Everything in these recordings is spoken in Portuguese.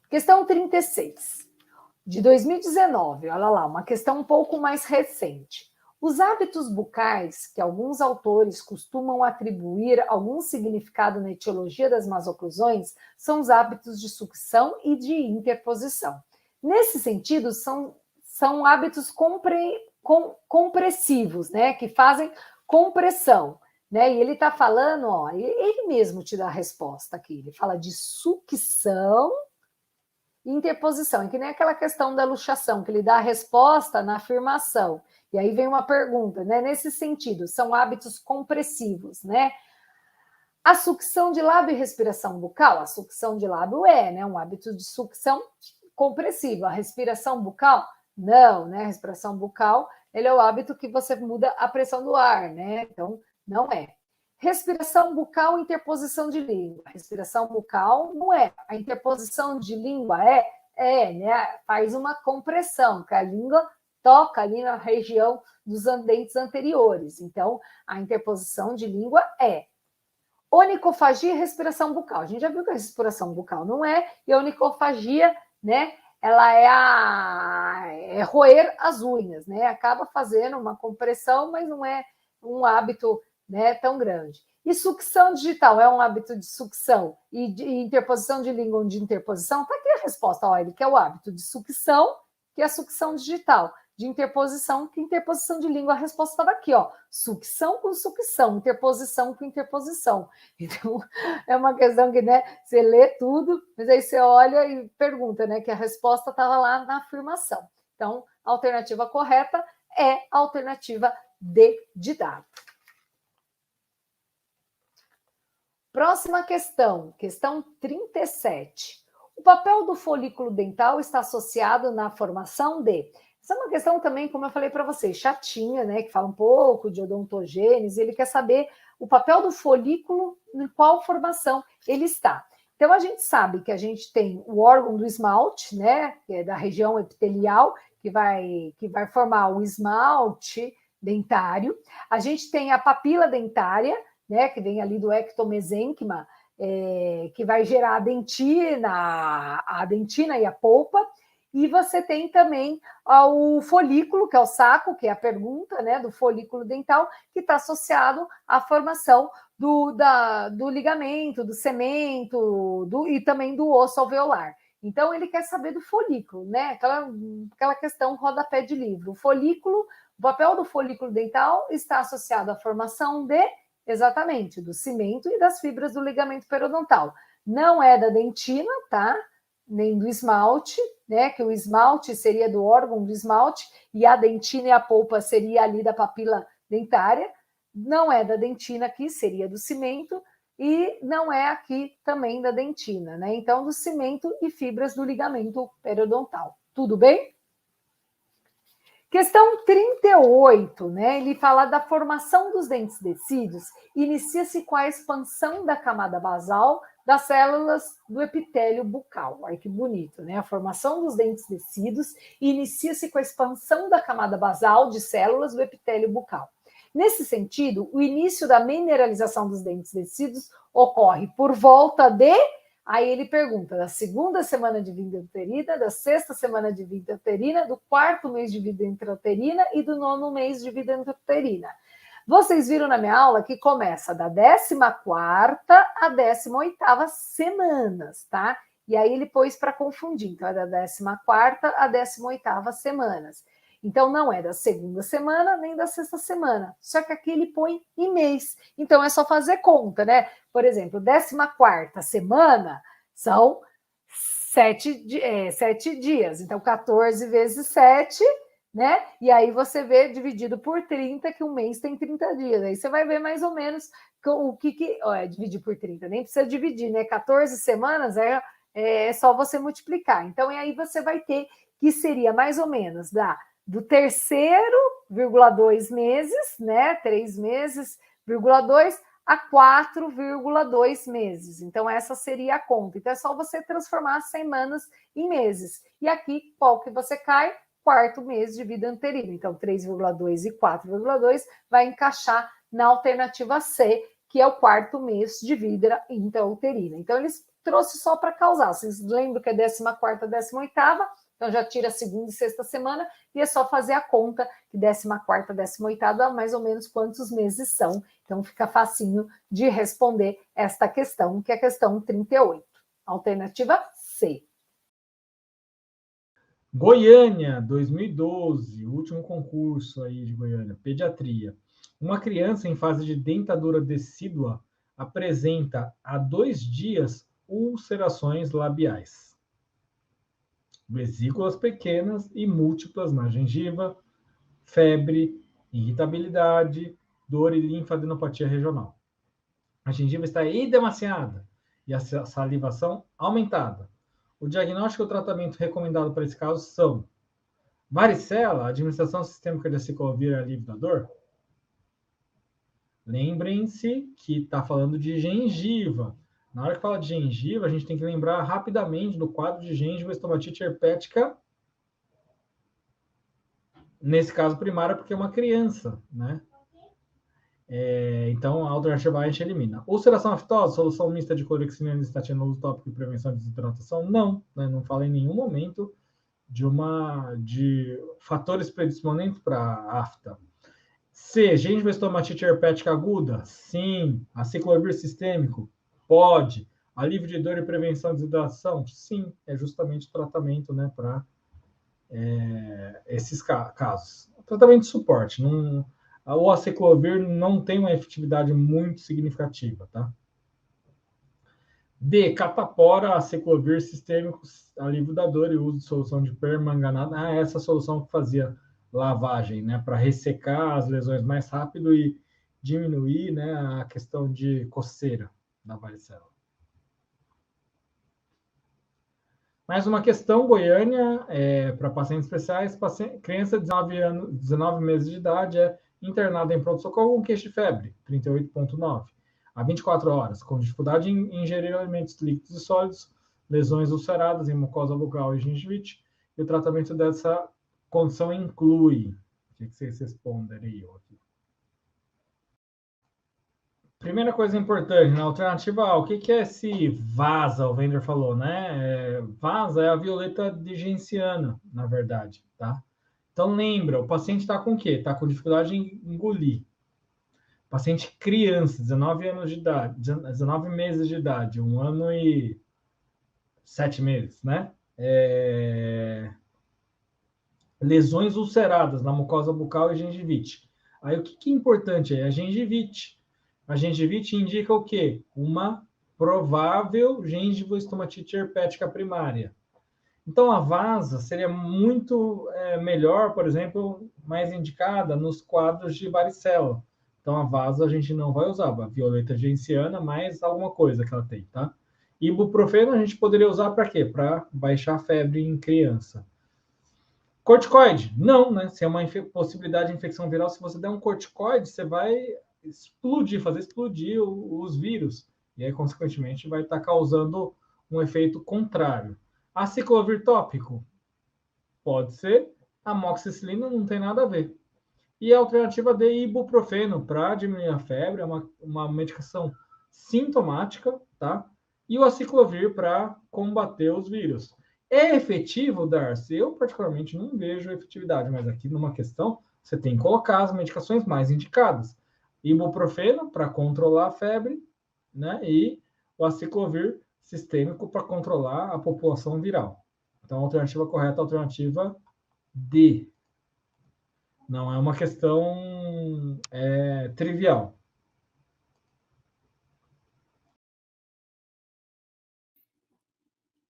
Questão 36, de 2019, olha lá, uma questão um pouco mais recente. Os hábitos bucais, que alguns autores costumam atribuir algum significado na etiologia das vasoclusões, são os hábitos de sucção e de interposição. Nesse sentido, são hábitos compressivos, né, que fazem compressão. Né? E ele está falando, ó, ele mesmo te dá a resposta aqui, ele fala de sucção e interposição, é que nem aquela questão da luxação, que ele dá a resposta na afirmação. E aí vem uma pergunta, né? Nesse sentido, são hábitos compressivos, né? A sucção de lábio e respiração bucal, a sucção de lábio né? Um hábito de sucção compressivo. A respiração bucal, não, né? A respiração bucal, ele é o hábito que você muda a pressão do ar, né? Então, não é. Respiração bucal e interposição de língua. Respiração bucal não é. A interposição de língua né? Faz uma compressão, que a língua toca ali na região dos dentes anteriores. Então, a interposição de língua é. Onicofagia e respiração bucal. A gente já viu que a respiração bucal não é, e a onicofagia, né? Ela é roer as unhas, né? Acaba fazendo uma compressão, mas não é um hábito, né, tão grande. E sucção digital é um hábito de sucção e de interposição de língua de interposição? Está aqui a resposta, olha, ele quer o hábito de sucção, que é a sucção digital, de interposição, que interposição de língua, a resposta estava aqui, ó, sucção com sucção, interposição com interposição. Então, é uma questão que, né, você lê tudo, mas aí você olha e pergunta, né, que a resposta estava lá na afirmação. Então, a alternativa correta é a alternativa D de dado. Próxima questão, questão 37. O papel do folículo dental está associado na formação de... Essa é uma questão também, como eu falei para vocês, chatinha, né? Que fala um pouco de odontogênese, ele quer saber o papel do folículo em qual formação ele está. Então, a gente sabe que a gente tem o órgão do esmalte, né? Que é da região epitelial, que vai formar o esmalte dentário. A gente tem a papila dentária, né, que vem ali do ectomesênquima, que vai gerar a dentina e a polpa, e você tem também o folículo, que é o saco, que é a pergunta, né, do folículo dental, que está associado à formação do ligamento, do cemento, e também do osso alveolar. Então, ele quer saber do folículo, né, aquela questão rodapé de livro. O papel do folículo dental está associado à formação exatamente, do cimento e das fibras do ligamento periodontal. Não é da dentina, tá? Nem do esmalte, né? Que o esmalte seria do órgão do esmalte e a dentina e a polpa seria ali da papila dentária. Não é da dentina aqui, seria do cimento, e não é aqui também da dentina, né? Então, do cimento e fibras do ligamento periodontal. Tudo bem? Questão 38, né? Ele fala da formação dos dentes decíduos, inicia-se com a expansão da camada basal das células do epitélio bucal. Olha que bonito, né? A formação dos dentes decíduos inicia-se com a expansão da camada basal de células do epitélio bucal. Nesse sentido, o início da mineralização dos dentes decíduos ocorre por volta de... Aí ele pergunta da segunda semana de vida uterina, da sexta semana de vida uterina, do quarto mês de vida intrauterina e do nono mês de vida intrauterina. Vocês viram na minha aula que começa da 14ª à 18ª semanas, tá? E aí ele pôs para confundir, então é da 14ª à 18ª semanas. Então, não é da segunda semana nem da sexta semana. Só que aqui ele põe em mês. Então, é só fazer conta, né? Por exemplo, 14ª semana são 7 dias. Então, 14 vezes 7, né? E aí você vê dividido por 30, que um mês tem 30 dias. Aí você vai ver mais ou menos o que dividir por 30. Nem precisa dividir, né? 14 semanas é só você multiplicar. Então, e aí você vai ter que seria mais ou menos do terceiro, 2 meses, né? 3 meses, 2, a 4,2 meses. Então, essa seria a conta. Então, é só você transformar semanas em meses. E aqui, qual que você cai? Quarto mês de vida uterina. Então, 3,2 e 4,2 vai encaixar na alternativa C, que é o quarto mês de vida intrauterina. Então, eles trouxe só para causar. Vocês lembram que é 14ª, 18ª, então já tira a segunda e sexta semana, e é só fazer a conta, que 14ª, 18ª, mais ou menos quantos meses são. Então fica facinho de responder esta questão, que é a questão 38. Alternativa C. Goiânia, 2012, o último concurso aí de Goiânia, pediatria. Uma criança em fase de dentadura decídua apresenta há 2 dias ulcerações labiais, vesículas pequenas e múltiplas na gengiva, febre, irritabilidade, dor e linfadenopatia regional. A gengiva está edemaciada e a salivação aumentada. O diagnóstico e o tratamento recomendado para esse caso são varicela, administração sistêmica de aciclovir e alívio da dor. Lembrem-se que está falando de gengiva. Na hora que fala de gengiva, a gente tem que lembrar rapidamente do quadro de gengivoestomatite herpética, nesse caso primária, porque é uma criança, né? Então, a alternativa A a gente elimina. Ulceração aftosa, solução mista de clorexina, estatina, uso tópico e prevenção de desidratação? Não, né? Não fala em nenhum momento de fatores predisponentes para afta. C, gengivoestomatite herpética aguda? Sim. Aciclovir sistêmico? Pode. Alívio de dor e prevenção de desidratação? Sim. É justamente o tratamento, né, para esses casos. Tratamento de suporte. Não, o aciclovir não tem uma efetividade muito significativa, tá? D, catapora, aciclovir sistêmico, alívio da dor e uso de solução de permanganato. Essa solução que fazia lavagem, né, para ressecar as lesões mais rápido e diminuir, né, a questão de coceira da varicela. Mais uma questão, Goiânia, para pacientes especiais, criança de 19 meses de idade é internada em pronto-socorro com queixa de febre, 38,9, há 24 horas, com dificuldade em ingerir alimentos líquidos e sólidos, lesões ulceradas em mucosa bucal e gengivite, e o tratamento dessa condição inclui. O que vocês responderiam aqui? Primeira coisa importante, na alternativa A, o que é esse VASA, o Wender falou, né? VASA é a violeta digenciana, na verdade, tá? Então, lembra, o paciente está com o quê? Está com dificuldade em engolir. Paciente criança, 19 anos de idade, 19 meses de idade, 1 ano e 7 meses, né? Lesões ulceradas na mucosa bucal e gengivite. Aí, o que é importante é a gengivite. A gengivite indica o quê? Uma provável gengivoestomatite herpética primária. Então, a VASA seria muito melhor, por exemplo, mais indicada nos quadros de varicela. Então, a VASA a gente não vai usar, a violeta genciana, mais alguma coisa que ela tem, tá? Ibuprofeno a gente poderia usar para quê? Para baixar a febre em criança. Corticoide? Não, né? Se é uma possibilidade de infecção viral, se você der um corticoide, você vai explodir, fazer explodir os vírus. E aí, consequentemente, vai estar causando um efeito contrário. Aciclovir tópico? Pode ser. Amoxicilina não tem nada a ver. E a alternativa D, ibuprofeno, para diminuir a febre, é uma medicação sintomática, tá? E o aciclovir para combater os vírus. É efetivo, Darcy? Eu, particularmente, não vejo efetividade, mas aqui numa questão, você tem que colocar as medicações mais indicadas. Ibuprofeno, para controlar a febre, né? E o aciclovir sistêmico para controlar a população viral. Então, a alternativa correta é a alternativa D. Não é uma questão trivial.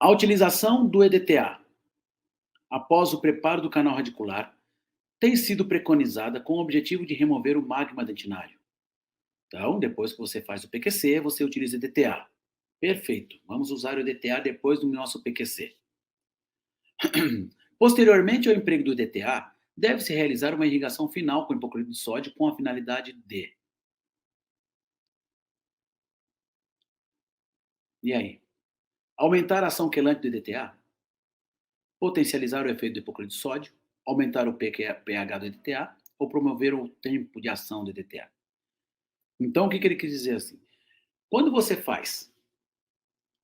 A utilização do EDTA após o preparo do canal radicular tem sido preconizada com o objetivo de remover o magma dentinário. Então, depois que você faz o PQC, você utiliza o EDTA. Perfeito. Vamos usar o EDTA depois do nosso PQC. Posteriormente ao emprego do EDTA, deve-se realizar uma irrigação final com hipoclorito de sódio com a finalidade de... E aí? Aumentar a ação quelante do EDTA? Potencializar o efeito do hipoclorito de sódio? Aumentar o pH do EDTA? Ou promover o tempo de ação do EDTA? Então, o que ele quis dizer assim? Quando você faz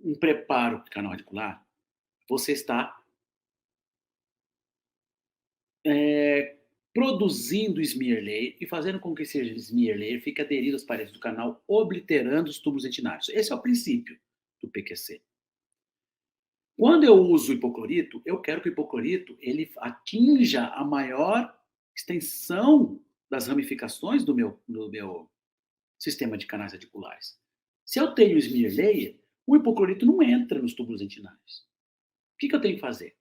um preparo para o canal radicular, você está produzindo smear layer e fazendo com que esse smear layer fique aderido às paredes do canal, obliterando os tubos retinários. Esse é o princípio do PQC. Quando eu uso o hipoclorito, eu quero que o hipoclorito ele atinja a maior extensão das ramificações do meu sistema de canais radiculares. Se eu tenho smear layer, o hipoclorito não entra nos túbulos retinários. O que eu tenho que fazer?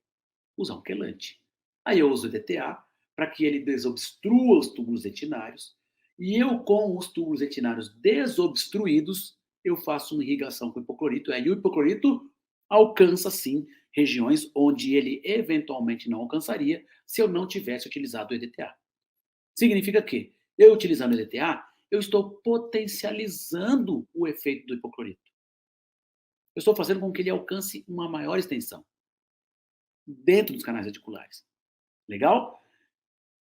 Usar um quelante. Aí eu uso o DTA para que ele desobstrua os túbulos retinários e eu, com os túbulos retinários desobstruídos, eu faço uma irrigação com o hipoclorito. Aí o hipoclorito alcança, sim, regiões onde ele eventualmente não alcançaria se eu não tivesse utilizado o EDTA. Significa que, eu utilizando o EDTA, eu estou potencializando o efeito do hipoclorito. Eu estou fazendo com que ele alcance uma maior extensão dentro dos canais radiculares. Legal?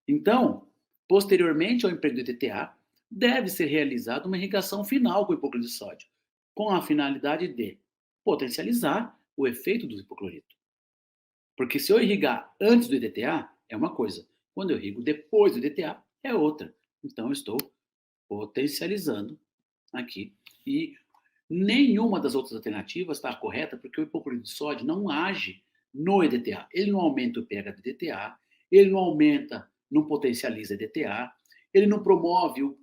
Então, posteriormente ao emprego do EDTA, deve ser realizada uma irrigação final com o hipoclorito de sódio, com a finalidade de potencializar o efeito do hipoclorito. Porque se eu irrigar antes do EDTA, é uma coisa. Quando eu irrigo depois do EDTA, é outra. Então, eu estou potencializando aqui. E nenhuma das outras alternativas está correta, porque o hipoclorito de sódio não age no EDTA. Ele não aumenta o pH do EDTA, ele não aumenta, não potencializa EDTA, ele não promove o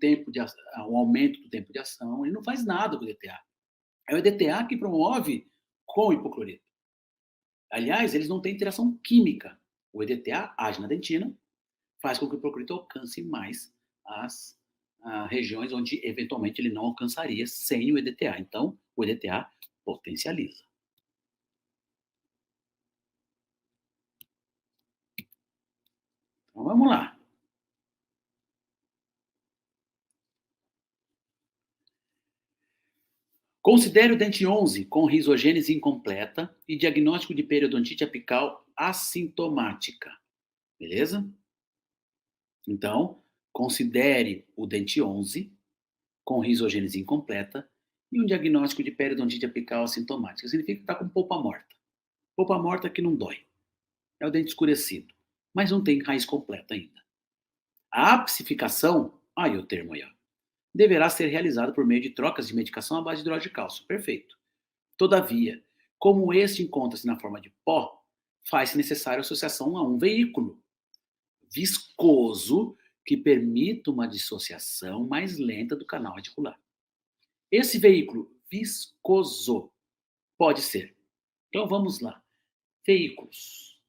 aumento do tempo de ação, ele não faz nada com o EDTA. É o EDTA que promove com o hipoclorito. Aliás, eles não têm interação química. O EDTA age na dentina, faz com que o hipoclorito alcance mais as regiões onde, eventualmente, ele não alcançaria sem o EDTA. Então, o EDTA potencializa. Então, vamos lá. Considere o dente 11 com risogênese incompleta e diagnóstico de periodontite apical assintomática. Beleza? Então, considere o dente 11 com risogênese incompleta e um diagnóstico de periodontite apical assintomática. Significa que está com polpa morta. Polpa morta que não dói. É o dente escurecido, mas não tem raiz completa ainda. A apsificação, aí o termo aí, ó, deverá ser realizada por meio de trocas de medicação à base de hidrogel de cálcio. Perfeito. Todavia, como este encontra-se na forma de pó, faz-se necessária a associação a um veículo viscoso que permita uma dissociação mais lenta do canal radicular. Esse veículo viscoso pode ser. Então vamos lá. Veículos.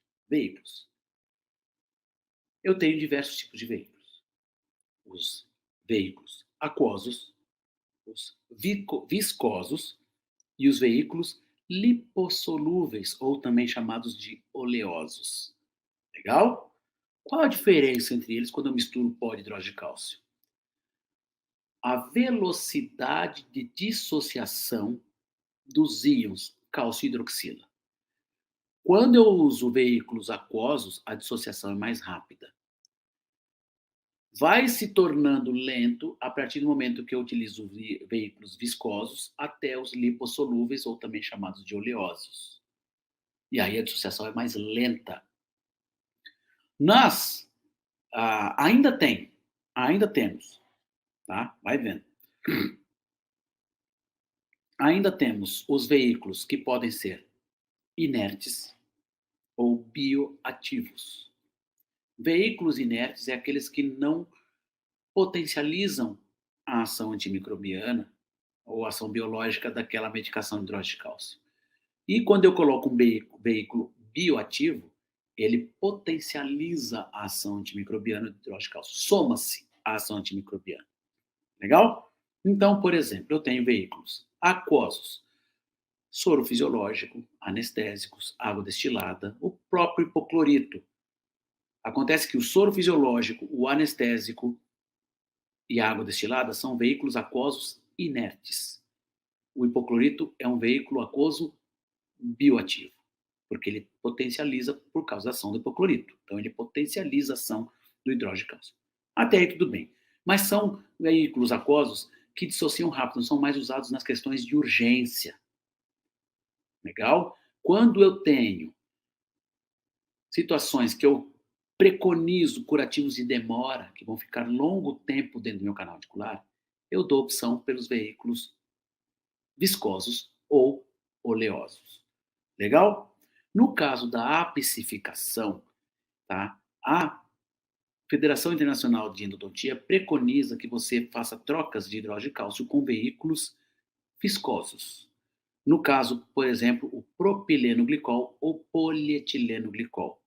Eu tenho diversos tipos de veículos. Os veículos aquosos, os viscosos e os veículos lipossolúveis, ou também chamados de oleosos. Legal? Qual a diferença entre eles quando eu misturo pó de hidrogel de cálcio? A velocidade de dissociação dos íons cálcio e hidroxila. Quando eu uso veículos aquosos, a dissociação é mais rápida. Vai se tornando lento a partir do momento que eu utilizo veículos viscosos até os lipossolúveis, ou também chamados de oleosos. E aí a dissociação é mais lenta. Nós ainda temos, tá? Vai vendo. Ainda temos os veículos que podem ser inertes ou bioativos. Veículos inertes é aqueles que não potencializam a ação antimicrobiana ou a ação biológica daquela medicação de hidrogel de cálcio. E quando eu coloco um veículo bioativo, ele potencializa a ação antimicrobiana do hidrogel de cálcio. Soma-se à ação antimicrobiana. Legal? Então, por exemplo, eu tenho veículos aquosos, soro fisiológico, anestésicos, água destilada, o próprio hipoclorito. Acontece que o soro fisiológico, o anestésico e a água destilada são veículos aquosos inertes. O hipoclorito é um veículo aquoso bioativo, porque ele potencializa por causa da ação do hipoclorito. Então, ele potencializa a ação do hidrogel de cálcio. Até aí tudo bem. Mas são veículos aquosos que dissociam rápido, não são mais usados nas questões de urgência. Legal? Quando eu tenho situações que eu preconizo curativos de demora, que vão ficar longo tempo dentro do meu canal articular, eu dou opção pelos veículos viscosos ou oleosos. Legal? No caso da apicificação, tá? A Federação Internacional de Endodontia preconiza que você faça trocas de hidrogel de cálcio com veículos viscosos. No caso, por exemplo, o propileno glicol ou polietileno glicol.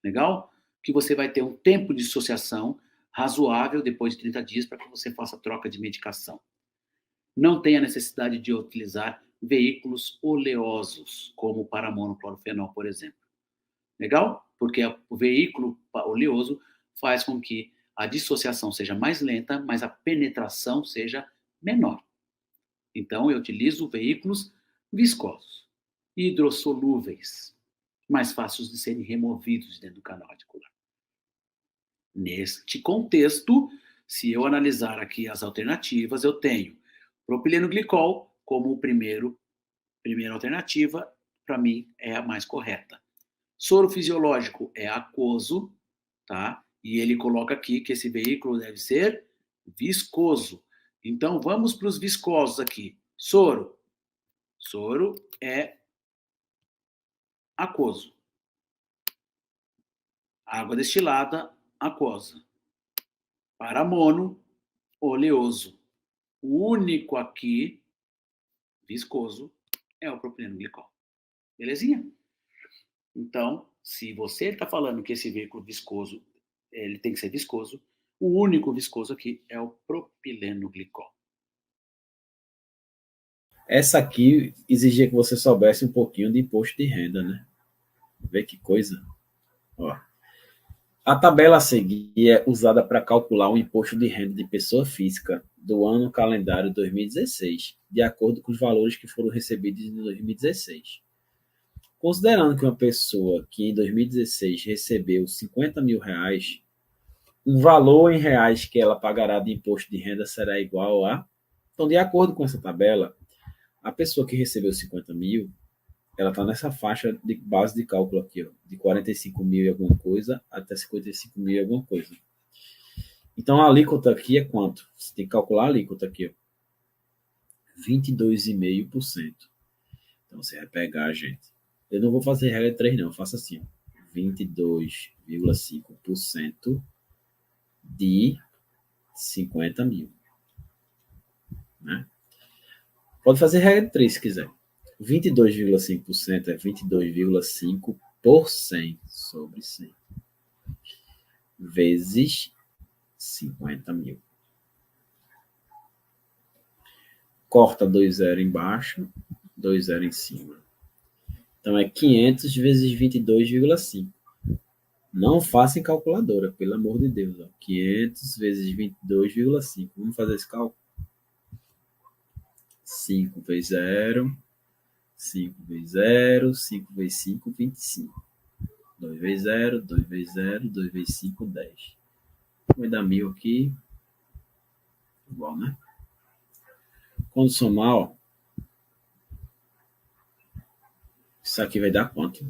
Legal? Que você vai ter um tempo de dissociação razoável depois de 30 dias para que você faça troca de medicação. Não tem a necessidade de utilizar veículos oleosos, como o paramonoclorofenol, por exemplo. Legal? Porque o veículo oleoso faz com que a dissociação seja mais lenta, mas a penetração seja menor. Então, eu utilizo veículos viscosos, hidrossolúveis, mais fáceis de serem removidos dentro do canal articular. Neste contexto, se eu analisar aqui as alternativas, eu tenho propileno glicol como primeira alternativa, para mim é a mais correta. Soro fisiológico é aquoso, tá? E ele coloca aqui que esse veículo deve ser viscoso. Então, vamos para os viscosos aqui. Soro. Soro é aquoso. Água destilada, aquosa. Paramono, oleoso. O único aqui, viscoso, é o propileno glicol. Belezinha? Então, se você está falando que esse veículo viscoso, ele tem que ser viscoso, o único viscoso aqui é o propileno glicol. Essa aqui exigia que você soubesse um pouquinho de imposto de renda, né? Vê que coisa. Ó. A tabela a seguir é usada para calcular o imposto de renda de pessoa física do ano calendário 2016, de acordo com os valores que foram recebidos em 2016. Considerando que uma pessoa que em 2016 recebeu 50 mil reais, o valor em reais que ela pagará de imposto de renda será igual a... Então, de acordo com essa tabela, a pessoa que recebeu 50 mil, ela está nessa faixa de base de cálculo aqui, ó, de 45 mil e alguma coisa até 55 mil e alguma coisa. Então, a alíquota aqui é quanto? Você tem que calcular a alíquota aqui, ó, 22,5%. Então, você vai pegar, gente. Eu não vou fazer regra 3, não. Eu faço assim, ó, 22,5% de 50 mil. Né? Pode fazer regra 3 se quiser. 22,5% é 22,5% sobre 100. Vezes 50 mil. Corta 2 zero embaixo, 2 zero em cima. Então, é 500 vezes 22,5. Não faça em calculadora, pelo amor de Deus. Ó. 500 vezes 22,5. Vamos fazer esse cálculo? 5 vezes 0. 5 vezes 0. 5 vezes 5, 25. 2 vezes 0. 2 vezes 0. 2 vezes 5, 10. Vai dar 1.000 aqui. Igual, né? Quando somar, ó. Isso aqui vai dar quanto?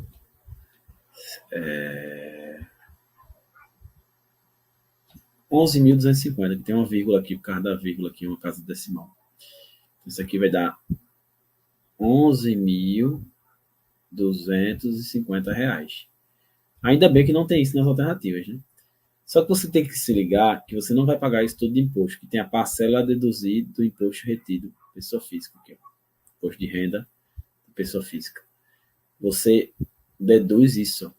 11.250, que tem uma vírgula aqui, por causa da vírgula aqui, uma casa decimal. Isso aqui vai dar 11.250 reais. Ainda bem que não tem isso nas alternativas, né? Só que você tem que se ligar que você não vai pagar isso tudo de imposto, que tem a parcela a deduzir do imposto retido, pessoa física, que é imposto de renda, pessoa física. Você deduz isso.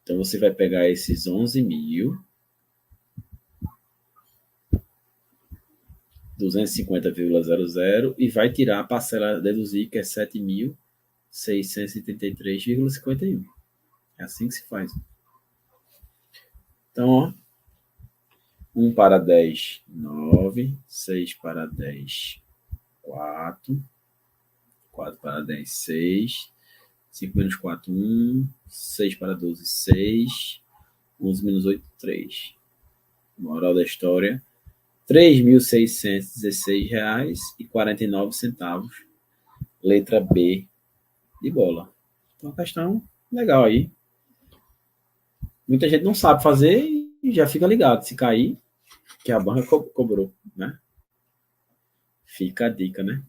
Então, você vai pegar esses 11.250,00 e vai tirar a parcela a deduzir, que é 7.633,51. É assim que se faz. Então, ó, 1 para 10, 9. 6 para 10, 4. 4 para 10, 6. 5 menos 4, 1. 6 para 12, 6. 11 menos 8, 3. Moral da história: R$ 3.616,49. Letra B de bola. Então, uma questão legal aí. Muita gente não sabe fazer e já fica ligado. Se cair, que a banca cobrou, né? Fica a dica, né?